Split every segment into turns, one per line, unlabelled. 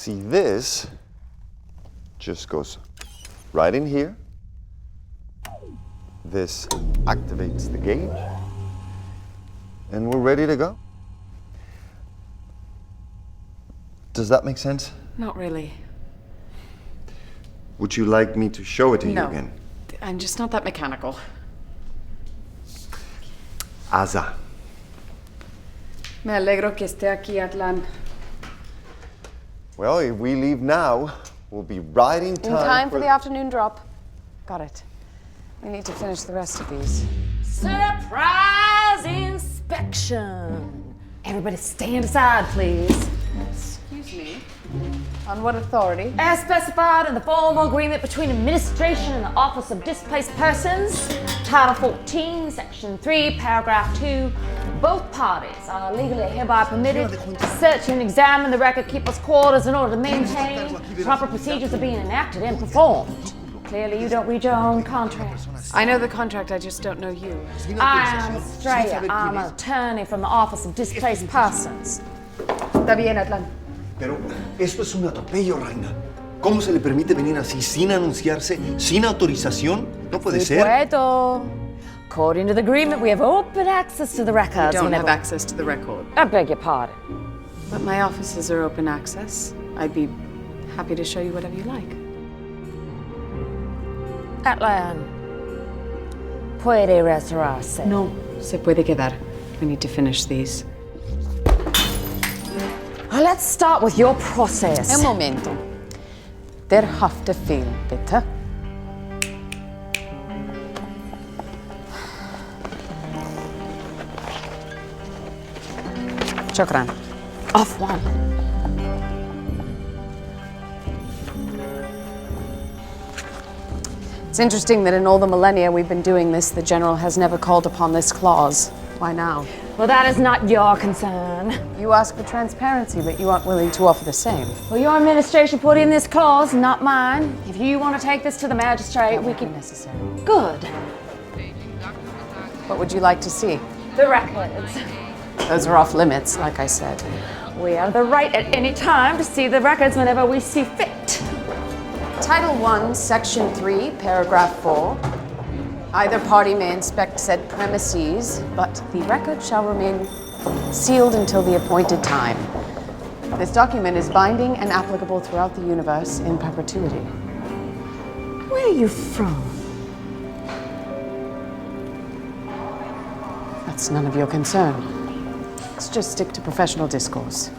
See, this just goes right in here. This activates the gauge, and we're ready to go. Does that make sense?
Not really.
Would you like me to show it to you again?
I'm just not that mechanical.
Asa.
Me alegro que esté aquí, Atlan.
Well, if we leave now, we'll be right in time.
In time for the afternoon drop. Got it. We need to finish the rest of these.
Surprise inspection. Everybody stand aside, please.
Excuse me. On what authority?
As specified in the formal agreement between administration and the Office of Displaced Persons, Title 14, Section 3, Paragraph 2, both parties are legally hereby permitted to search and examine the record-keeper's quarters in order to maintain proper procedures are being enacted and performed. Clearly, you don't read your own contract.
I know the contract, I just don't know you.
I'm Estrella. I'm an attorney from the Office of Displaced Persons.
Está bien, Atlan.
Pero esto es un atropello, Reina. ¿Cómo se le permite venir así sin anunciarse, sin autorización? No puede ser.
Puedo. According to the agreement, we have open access to the records.
You don't have access to the record.
I beg your pardon.
But my offices are open access. I'd be happy to show you whatever you like.
Atlan, puede retirarse.
No, se puede quedar. We need to finish these.
Let's start with your process.
Un momento. Der Haftbefehl, bitte. شكراً.
Off one.
It's interesting that in all the millennia we've been doing this, the General has never called upon this clause. Why now?
Well, that is not your concern.
You ask for transparency, but you aren't willing to offer the same.
Well, your administration put in this clause, not mine. If you want to take this to the magistrate, we can...
Necessary.
Good.
What would you like to see?
The records.
Those are off limits, like I said.
We have the right at any time to see the records whenever we see fit.
Title 1, Section 3, Paragraph 4. Either party may inspect said premises, but the record shall remain sealed until the appointed time. This document is binding and applicable throughout the universe in perpetuity.
Where are you from?
That's none of your concern. Let's just stick to professional discourse.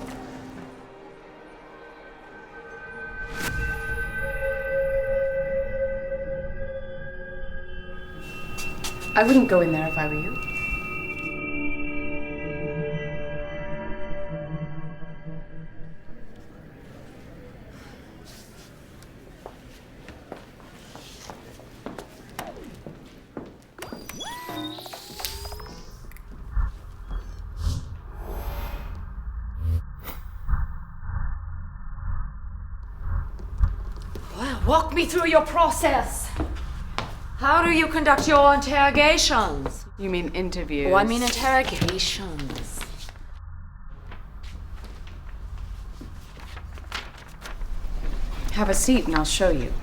I wouldn't go in there if I were you.
Well, walk me through your process. How do you conduct your interrogations?
You mean interviews?
Oh, I mean interrogations.
Have a seat and I'll show you.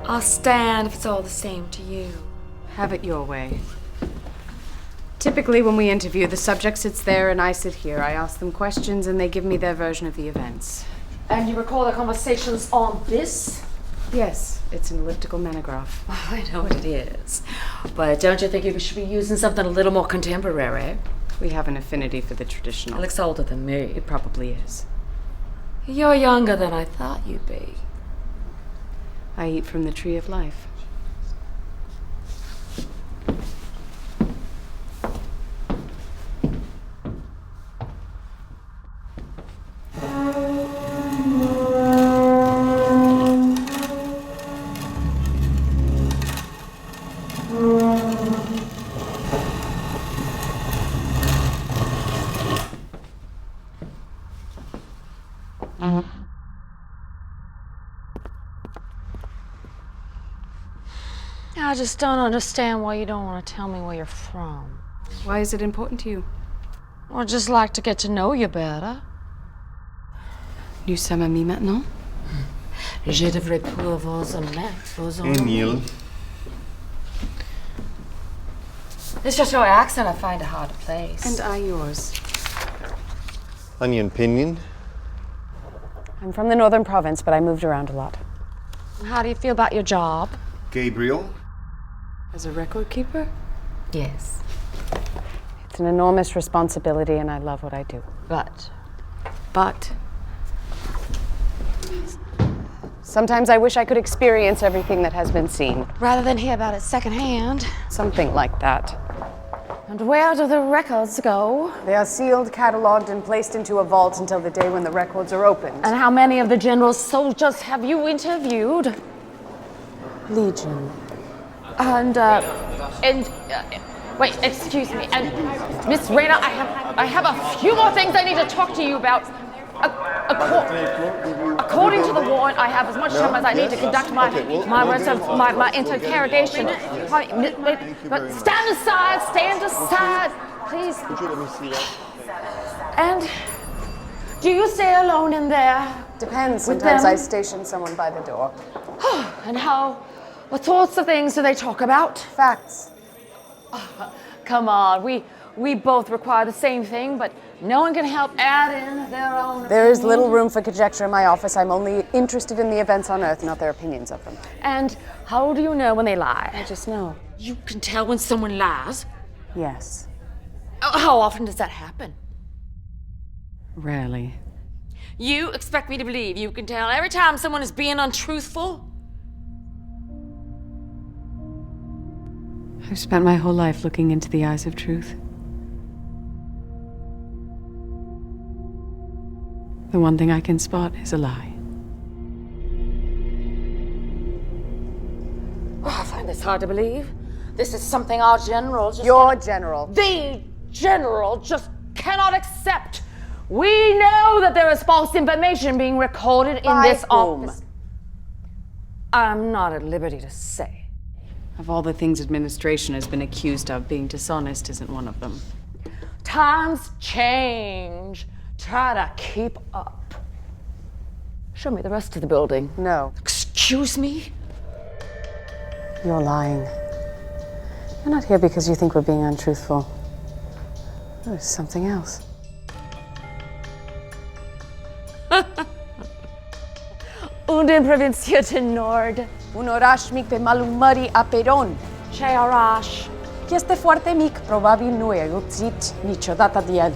I'll stand if it's all the same to you.
Have it your way. Typically, when we interview, the subject sits there and I sit here. I ask them questions and they give me their version of the events.
And you recall the conversations on this?
Yes, it's an elliptical monograph.
Oh, I know what it is. But don't you think you should be using something a little more contemporary?
We have an affinity for the traditional.
It looks older than me.
It probably is.
You're younger than I thought you'd be.
I eat from the tree of life.
I just don't understand why you don't want to tell me where you're from.
Why is it important to you?
I'd just like to get to know you better.
Nous sommes amis maintenant?
Je devrais pouvoir vous aimer, vous aimer.
Emil.
It's just your accent I find it hard to place.
And I yours.
Onion pinion.
I'm from the northern province, but I moved around a lot.
How do you feel about your job?
Gabriel.
As a record keeper?
Yes.
It's an enormous responsibility, and I love what I do.
But
sometimes I wish I could experience everything that has been seen.
rather than hear about it secondhand.
Something like that.
And where do the records go?
They are sealed, cataloged, and placed into a vault until the day when the records are opened.
And how many of the general's soldiers have you interviewed?
Legion.
And wait, excuse me. And Miss Rayner, I have a few more things I need to talk to you about. According to the warrant, I have as much time as I need to conduct my interrogation. But stand aside, please.
Could you let me see that?
And do you stay alone in there?
Depends.
With
Sometimes
them?
I station someone by the door.
And what sorts of things do they talk about?
Facts.
Come on, we both require the same thing, but no one can help add in their own
There is
opinion.
little room for conjecture in my office. I'm only interested in the events on Earth, not their opinions of them.
And how do you know when they
I
lie?
just know.
You can tell when someone lies.
Yes.
How often does that happen?
Rarely.
You expect me to believe you can tell every time someone is being untruthful?
I've spent my whole life looking into the eyes of truth. The one thing I can spot is a lie.
Oh, I find this hard to believe. This is something our general just...
Your general.
The general just cannot accept. We know that there is false information being recorded in
By
this
whom?
office. I'm not at liberty to say.
Of all the things administration has been accused of, being dishonest isn't one of them.
Times change. Try to keep up. Show me the rest of the building.
No,
Excuse me?
you're lying. You're not here because you think we're being untruthful. There's something else.
Unden provincia nord.
Unorash mic pe malumari aperon.
Ce oraș.
Este foarte mic, probabil nu e uțit niciodată de el.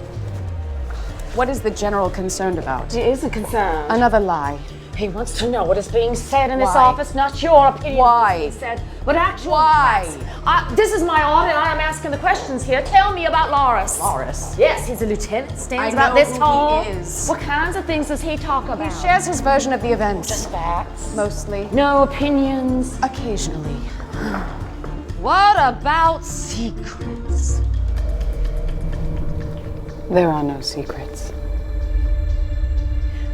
What is the general concerned about?
It is a concern.
Another lie.
He wants to know what is being said in this
Why?
office, not your opinion.
Why?
of what is being said, but actual
Why?
facts. This is my audit. I am asking the questions here. Tell me about Loris.
Loris?
Yes, he's a lieutenant. Stands
I
about
know
this
who
tall.
he is.
What kinds of things does he talk about?
He shares his version of the events.
Just facts.
Mostly.
No opinions.
Occasionally.
What about secrets?
There are no secrets.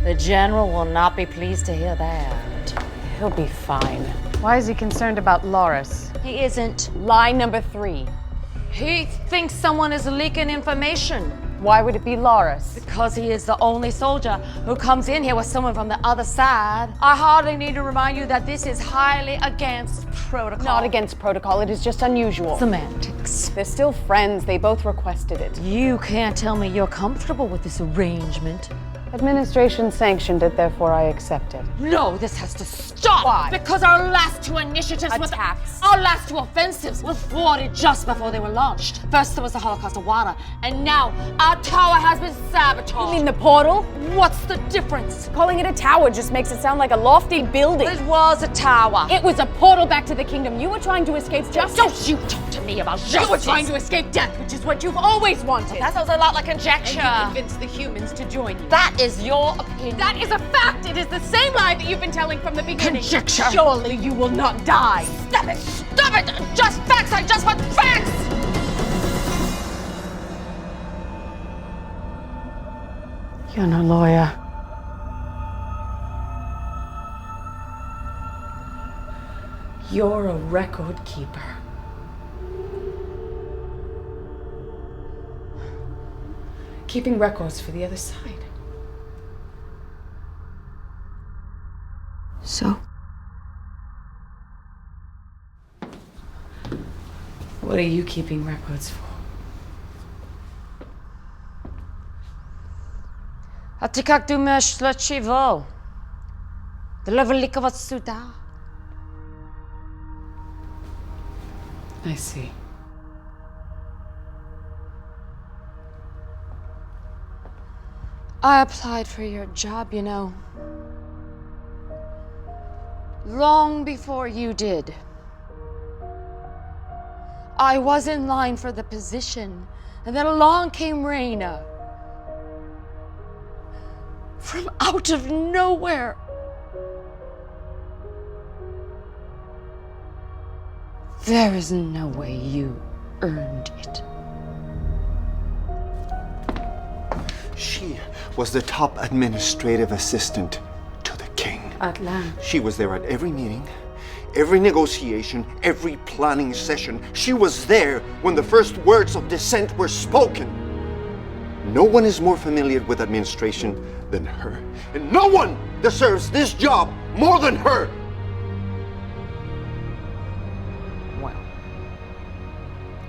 The general will not be pleased to hear that.
He'll be fine. Why is he concerned about Loris?
He isn't.
Lie number 3.
He thinks someone is leaking information.
Why would it be Loris?
Because he is the only soldier who comes in here with someone from the other side. I hardly need to remind you that this is highly against protocol.
Not against protocol, it is just unusual.
Semantics.
They're still friends, they both requested it.
You can't tell me you're comfortable with this arrangement.
Administration sanctioned it, therefore I accept it.
No, this has to stop.
Why?
Because our last 2 initiatives
Attacks.
our last 2 offensives were thwarted just before they were launched. First there was the Holocaust of Wada, and now our tower has been sabotaged.
You mean the portal?
What's the difference?
Calling it a tower just makes it sound like a lofty building.
It was a tower.
It was a portal back to the kingdom. You were trying to escape justice.
Don't you talk to me about justice.
You were trying to escape death, which is what you've always wanted.
That sounds a lot like conjecture.
And you convinced the humans to join you.
That is your opinion.
That is a fact. It is the same lie that you've been telling from the beginning.
Conjecture.
Surely you will not die.
Stop it! Stop it! Just facts! I just want facts!
You're no lawyer.
You're a record keeper. Keeping records for the other side.
So?
What are you keeping records for?
A ty как думаешь, для чего? Для великого суда.
I see.
I applied for your job, you know. Long before you did. I was in line for the position, and then along came Raina. From out of nowhere. There is no way you earned it.
She was the top administrative assistant to the king.
Atlan.
She was there at every meeting, every negotiation, every planning session. She was there when the first words of dissent were spoken. No one is more familiar with administration than her. And no one deserves this job more than her.
Well,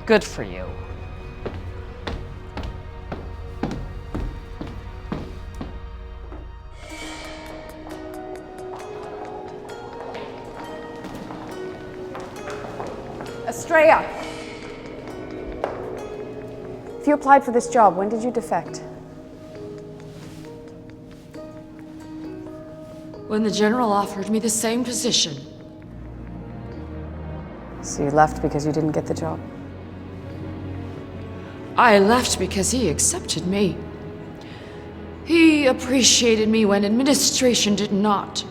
good for you.
Estrella! If you applied for this job, when did you defect?
When the general offered me the same position.
So you left because you didn't get the job?
I left because he accepted me. He appreciated me when administration did not.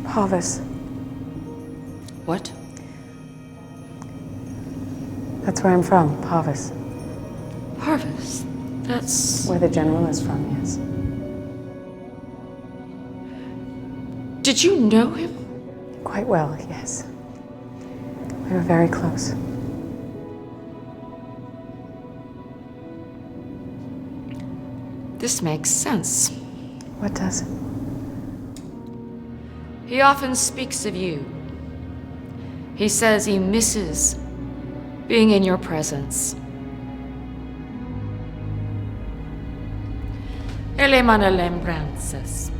Parvis.
What?
That's where I'm from, Parvis.
Harvest. That's...
Where the general is from, yes.
Did you know him?
Quite well, yes. We were very close.
This makes sense.
What does?
He often speaks of you. He says he misses being in your presence. Ele manda lembranças.